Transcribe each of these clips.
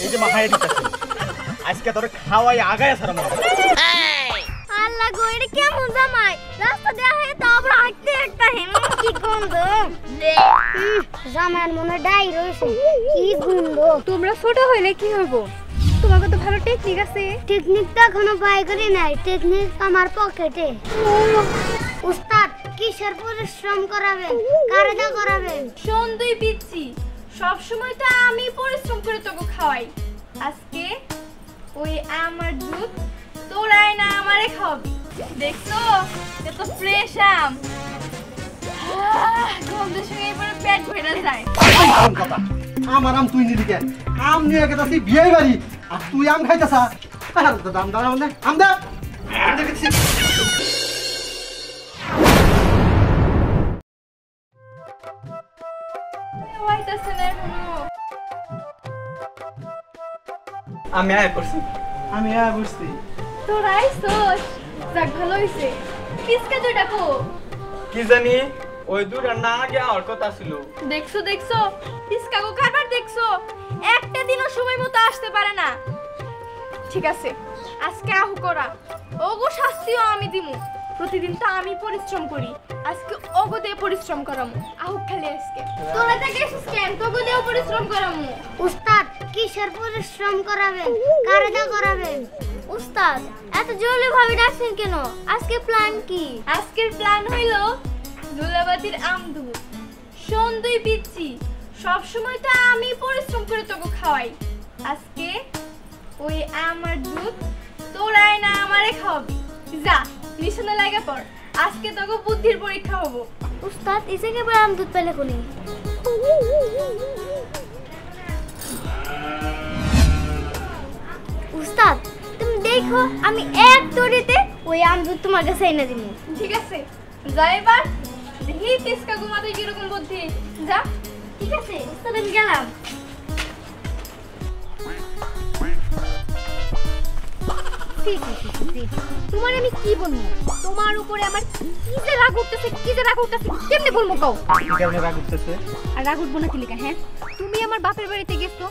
এই যে মাথায় দিতেছে আজকে তোর খাওয়াই আগায় সারা মনে আল্লাহ গো এটা কেমন জামাই রাস্তা দেয়া হয় তো আবার হাঁটতে একটা হেম কি গন্ধ জামাইয়ের মনে ডাই রয়েছে কি গন্ধ তোমরা ছোট হইলে কি হবো তোমাকে তো ভালো টেকনিক আছে টেকনিকটা এখনো বাই করি নাই টেকনিক আমার পকেটে উস্তাদ কিসের পরিশ্রম করাবেন কারেদা করাবেন শোন তুই পিচ্ছি সব সময় তো আমি পরিশ্রম করে তোকে খাওয়াই আজকে ওই আমার দুধ তোরাই না আমারে খাওয়াবি দেখছো কত ফ্রেশ আম গন্ধের সঙ্গে এবারে পেট ভরে যায় আমার আম তুই নিলি কেন আম নিয়ে গেছি বিয়ে বাড়ি আর তুই আম খাইতেছা দাম দাম আম দে আমি আয় করছি আমি আয় বুঝছি তোরা আইছস যাক ভালো হইছে কিসকে তুই ডাকো কি জানি ওই দুটা না আগে আর কথা ছিল দেখছো দেখছো কিসকাগো কারবার দেখছো একটা দিনও সময় মতো আসতে পারে না ঠিক আছে আজকে আহু করা ওগো শাস্তিও আমি দিমু প্রতিদিন তো আমি পরিশ্রম করি আজকে ওগো দিয়ে পরিশ্রম করামু আহু খালি আজকে তোরা তো গেছিস কেন তোগো দিয়ে পরিশ্রম করামু উস্তাদ কিসের পরিশ্রম করাবেন কারেদা করাবেন উস্তাদ এত জরুরি ভাবে ডাকছেন কেন আজকে প্ল্যান কি আজকের প্ল্যান হইলো দুলাবাতির আম দুধ শোন তুই পিচ্ছি সব সময় তো আমি পরিশ্রম করে তোকে খাওয়াই আজকে ওই আমার দুধ তোরাই না আমারে খাওয়াবি যা মিশনে লাগা পড় আজকে তোকে বুদ্ধির পরীক্ষা হবো উস্তাদ এসে কেবল আম দুধ পেলে কোনি উস্তাদ তুমি দেখো আমি এক দড়িতে ওই আম দুধ তোমার কাছে এনে দিব ঠিক আছে যা এবার দেখি তিসকা ঘুমাতে কিরকম বুদ্ধি যা ঠিক আছে উস্তাদ আমি গেলাম তোমার আমি কি বলবো তোমার উপরে আমার কি যে রাগ উঠতেছে কেমনে বলবো কও কেমনে রাগ উঠতেছে আর রাগ উঠবো না কি লিখা হ্যাঁ তুমি আমার বাপের বাড়িতে গেছো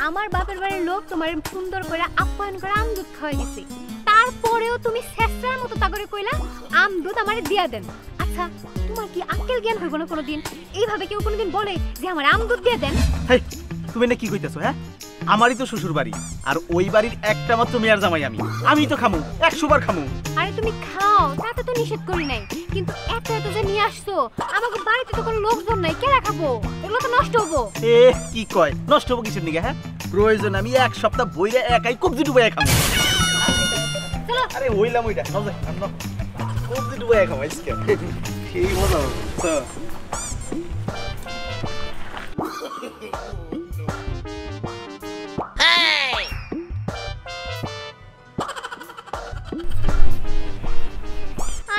আমার বাপের বাড়ির লোক তোমার সুন্দর করে আপ্যায়ন করে আম দুধ খাওয়াই দিছে তারপরেও তুমি শেষরার মতো তাগরে কইলা আম দুধ আমারে দিয়া দেন আচ্ছা তোমার কি আক্কেল জ্ঞান হইব না কোনোদিন এইভাবে কেউ কোনোদিন বলে যে আমার আম দুধ দিয়া দেন হেই তুমি না কি কইতাছো হ্যাঁ আমারই তো শ্বশুর বাড়ি আর ওই বাড়ির একটা মাত্র মেয়ার জামাই আমি তো খামু 100 বার খামু আরে তুমি খাও তাতে তো নিষেধ করি নাই কিন্তু এত এত যে নিয়ে আসছো আমাকে বাড়িতে তো কোনো লোকজন নাই কে রাখাবো এগুলো তো নষ্ট হবো এ কি কয় নষ্ট হবো কিসের নিগে হ্যাঁ প্রয়োজন আমি এক সপ্তাহ বইরে একাই কবজি ডুবাই খামু চলো আরে হইলাম ওইটা নাও যাই আমরা কবজি ডুবাই খামু আজকে সেই মজা হচ্ছে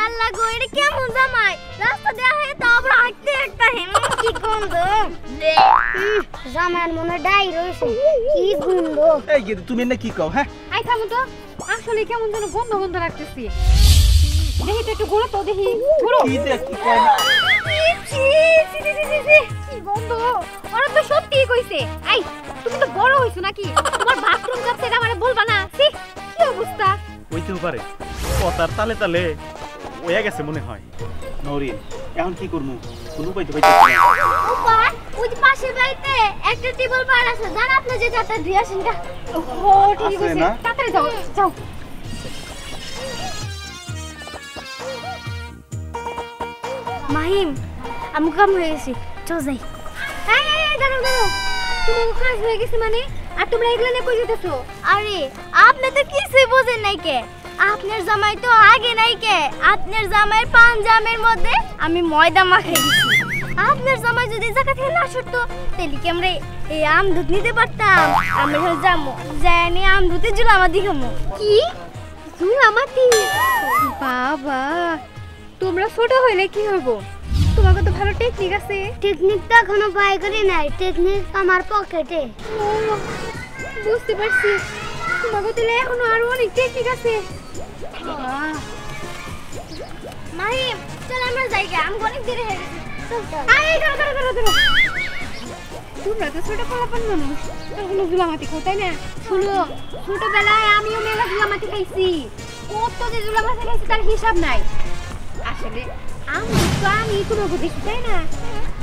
আল্লাহ গো এটা কেমন জামাই রাস্তা দেয়া হয় তো আবার হাঁটতে একটা হেম কি গন্ধ জামাইয়ের মনে ডাই রয়েছে কি গন্ধ এই যে তুমি না কি কও হ্যাঁ আই থামো তো আসলে কেমন যেন গন্ধ গন্ধ লাগতেছি দেখি তো একটু ঘুরো তো দেখি ঘুরো কি দেখ কি কয় কি গন্ধ ওরা তো সত্যি কইছে আই তুমি তো বড় হইছো নাকি তোমার বাথরুম যাচ্ছে এটা আমারে বলবা না কি অবস্থা হইতেও পারে কথার তালে তালে ওয়া গেছে মনে হয় নরিন এখন কি করমু কোনো উপায় তো পাইতেছি না উপায় ওই যে পাশের বাড়িতে একটা টেবিল পার আছে জান আপনি যে যাতে ধুই আসেন গা ও ঠিক আছে তাড়াতাড়ি যাও যাও মাহিম আমি কাম হয়ে গেছি চল যাই এই দাঁড়াও দাঁড়াও তুমি কাজ হয়ে গেছে মানে আর তোমরা এগুলা নিয়ে কই যেতেছো আরে আপনি তো কিছুই বোঝেন নাই কে আপনার জামাই তো আগে নাই কে আপনার জামাইয়ের পাঞ্জামের মধ্যে আমি ময়দা মাখাই দিছি আপনার জামাই যদি জায়গা থেকে না ছুটতো তাহলে কি আমরা এই আম দুধ নিতে পারতাম আমরা হল যাবো জানি আম দুধে জুলামা দিখামো কি জুলামাতি বাবা তোমরা ছোট হইলে কি হবো তোমাকে তো ভালো টেকনিক আছে টেকনিকটা এখনো বাই করি নাই টেকনিক আমার পকেটে বুঝতে পারছি তোমাকে তাহলে এখনো আরো অনেক টেকনিক আছে মাহিম চল আমরা যাই গে আমি অনেক দেরি হয়ে গেছে চল চল আয় ধরো ধরো ধরো ধরো তোমরা তো ছোট পোলাপান মানুষ, তখনও জুলামাটি খাও তাই না? শুনো, ছোটবেলায় আমিও মেলা জুলামাটি খাইছি, কত যে জুলামাটি খাইছি তার হিসাব নাই। আসলে আমি তোমাকে দেখি তাই না?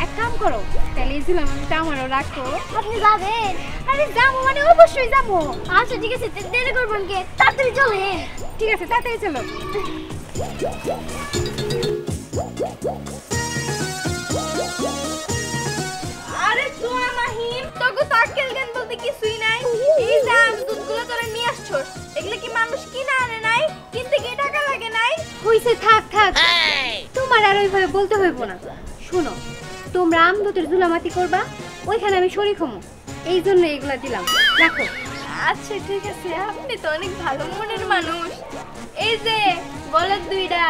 এক কাম করো, তাহলে এই জুলামাটিটা আমারও রাখো। আপনি যাবেন? আরে যাবো মানে অবশ্যই যাবো। আচ্ছা ঠিক আছে, দেরি করবেন কে? তাড়াতাড়ি চলে। ঠিক আছে, তাড়াতাড়ি চলো। আরে সোনা মাহিম, তোকে তাক্কেল জ্ঞান বলতে কিছুই নাই। এই যে দুধগুলো তোরা নিয়ে আসছস, এগুলো কি মানুষ কিনা আনে নাই? কিনতে গিয়ে টাকা লাগে নাই? হইছে, থাক থাক, তোমার আর ওইভাবে বলতে হইব না। শোনো, তোমরা আমদুতের জুলামাতি করবা, ওইখানে আমি শরীক হমু, এই জন্য এগুলা দিলাম, রাখো। আচ্ছা ঠিক আছে, আপনি তো অনেক ভালো মনের মানুষ। এই যে বলদ দুইটা,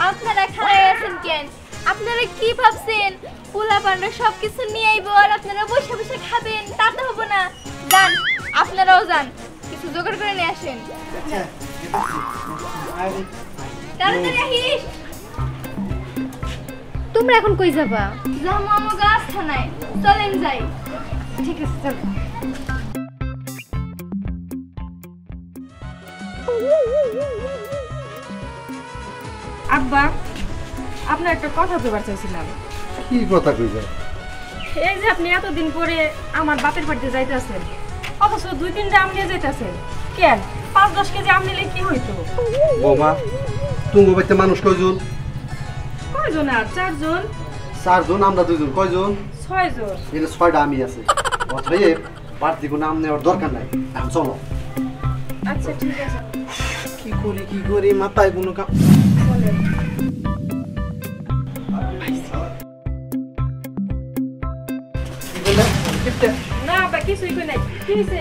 আপনারা খাড়াই আছেন কেন? আপনারা কি ভাবছেন পোলা পান্ডা সবকিছু নিয়ে আইবো আর আপনারা বসে বসে খাবেন? তা তো হবো না। যান, আপনারাও যান, কিছু জোগাড় করে নিয়ে আসেন। তাড়াতাড়ি আহিস। তোমরা এখন কই যাবা? যাবো আমার গাছ থানায়, চলেন যাই। ঠিক আছে, চলো। আব্বা, আপনার একটা কথা কইবার চাইছিলাম। কি কথা কইবা? এই যে আপনি এতদিন পরে আমার বাপের বাড়িতে যাইতেছেন, অবশ্য 2-3টা আম নিয়ে যাইতেছেন, কেন 5-10 কেজি আম নিলে কি হইতো? বৌমা, তুমি বাড়িতে মানুষ কয়জন? কয়জন? আর 4 জন। 4 জন, আমরা 2 জন, কয়জন? 6 জন। এখানে 6টা আমি আছে। অতএব বাড়তি কোনো নাম নেওয়ার দরকার নাই, এখন চলো। আচ্ছা ঠিক আছে, কি করি মাথায় কোনো কাম। চলেন। না আব্বা, কিছুই কই নাই। কি হইছে?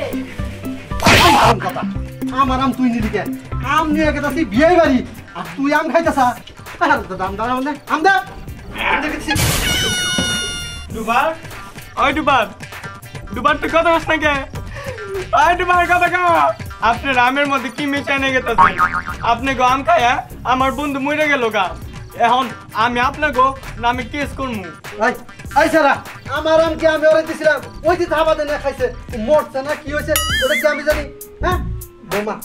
আমার আম তুই নিলি কেন? আম নিয়ে গেছি বিয়ে বাড়ি, আর তুই আম খাইতেছা? দাম দাঁড়া মানে আম দে। দুবার ওই দুবার তুই কথা বস না কে? ওই দুবার কথা কা। আপনি রামের মধ্যে কি মিশাই নিয়ে গেতেছেন? আপনি গো আম খায়া আমার বন্ধু মরে গেল গা। এখন আমি আপনাকে না আমি কেস করবো। আই সারা, আমার আম কি আমি ওরে দিছিলাম? ওই যে ধাবা দেন খাইছে, মরছে না কি হয়েছে ওটা কি আমি জানি? হ্যাঁ বৌমা,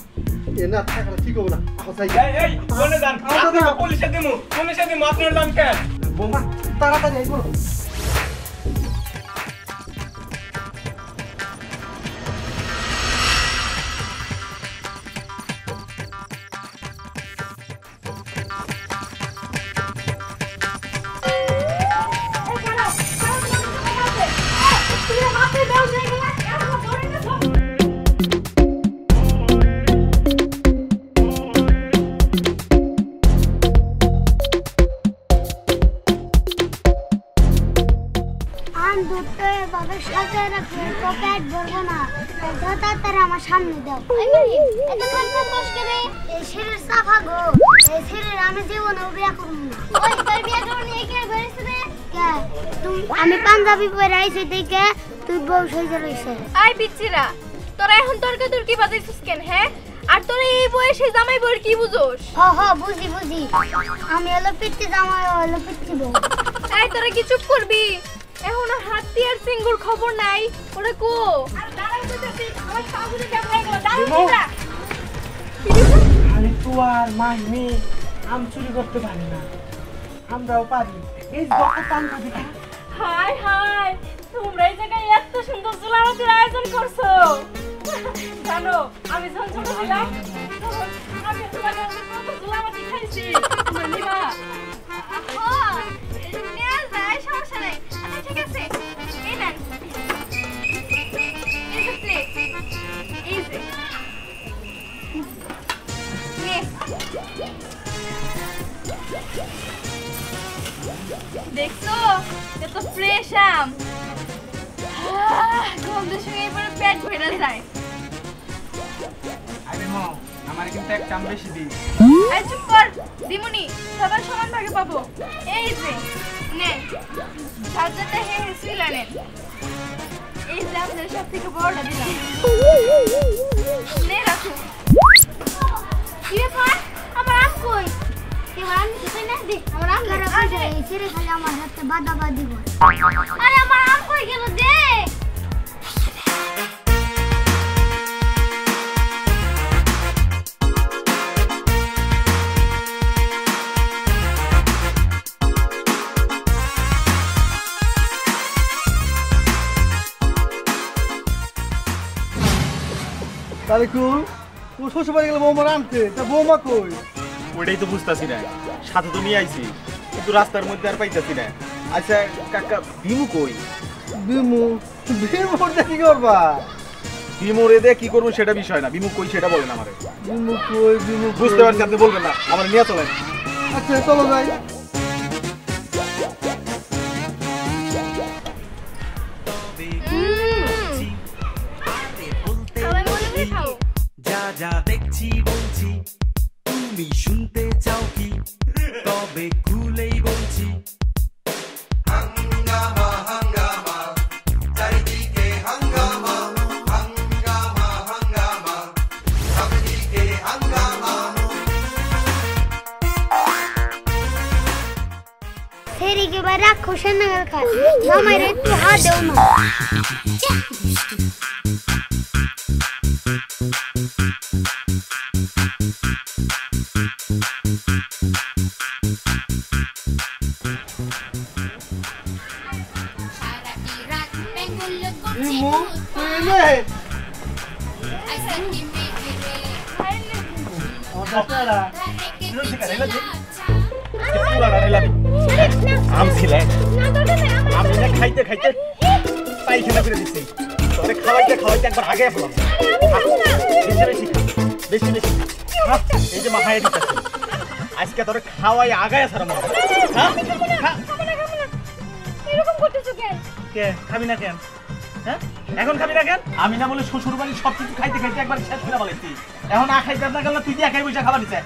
এ না থাকলে ঠিক হবো না। এই বলে যান, পুলিশে দিমু আপনার দাম কে? বৌমা তাড়াতাড়ি আইবো। আমার সামনে দাও। আমি পাঞ্জাবি পরে আইছি দেখে তুই বউ সেজে রইছে। আই পিচ্চিরা, তোরা এখন তর্কাতর্কি বাজাইছিস কেন? হ্যাঁ, আর তোরা এই বয়সে জামাই বউর কি বুঝোস? বুঝি আমি হলো পিচ্চি, জামাই হলো পিচ্চি বউ। এই তোরা কি চুপ করবি? এখন হাতি আর সিঙ্গুর খবর নাই, ওরা কো? আরে তো আর মাইমি আম চুরি করতে পারি না, আমরাও পারি। এই পাঞ্জাবি। হাই হাই, তোমরা এই জায়গায় এত সুন্দর জুলামাতির আয়োজন করছো। জানো আমি যখন ছোট ছিলাম আমি তোমার কাছে কত জুলামাতি খাইছি। তোমার নিবা? সমস্যা নাই। আচ্ছা ঠিক আছে, এই নেন, এই যে প্লেট, এই যে নে। দেখছো এত ফ্রেশ আম, গন্ধের সঙ্গে এবারে পেট ভরে যায়। আরে মা, আমার কিন্তু একটা আম বেশি দিই। এই চুপ কর দিমুনি, সবার সমান ভাগে পাবো। এই যে নে, সাজাতে হে সুইলা নেন। এই যে আপনার সব থেকে বড়টা দিলাম, নে রাখো। কি ব্যাপার? আমার আম কই? এবার আমি কিছু না দে, আমার আম ধরে কই যায়? এই ছেড়ে খালি আমার হাতে বাদাবা দিব। আরে আমার আম কই গেল? দে। তাহলে তোর শ্বশুর বাড়ি গেলে বৌমা আনতে, তা বৌমা কই? ওইটাই তো বুঝতেছি না, সাথে তো নিয়ে আইছি কিন্তু রাস্তার মধ্যে আর পাইতেছি না। আচ্ছা কাকা ভীমু কই? বিমু করতে কি করবা? ভীমু রে দিয়ে কি করবো সেটা বিষয় না, ভীমু কই সেটা বলেন আমারে। বিমু কই? বিমু বুঝতে পারছি আপনি বলবেন না, আমার নিয়ে চলেন। আচ্ছা চলো যাই। সবাই মনে করে খাও। যা যা দেখছি বলছি, তুমি শুনতে চাও কি? তবে খুলেই বলছি, হাঙ্গামা হাঙ্গামা, চারিদিকে হাঙ্গামা হাঙ্গামা হাঙ্গামা, চারিদিকে হাঙ্গামা। সেরি के बाद राक्षसन नगर का हमारे तू हाथ दो ना। বিমু এনে আমি না খাইতে খাইতে পায়খানা করে দিচ্ছি, তোরে খাওয়াইতে খাওয়াইতে একবার আগে ফেলাম। বেশি বেশি বেশি বেশি এই যে মাথায় দিতেছি, আজকে তোরে খাওয়াই আগায় সারা মনে। এরকম করতেছো কেন? কে খাবি না কেন? হ্যাঁ এখন খাবি না কেন? আমি না বলে শ্বশুর বাড়ি সবকিছু খাইতে খাইতে একবার শেষ করে বলেছি, এখন না খাইতে না গেলে তুই দিয়ে একাই বসে খাবার দিচ্ছে।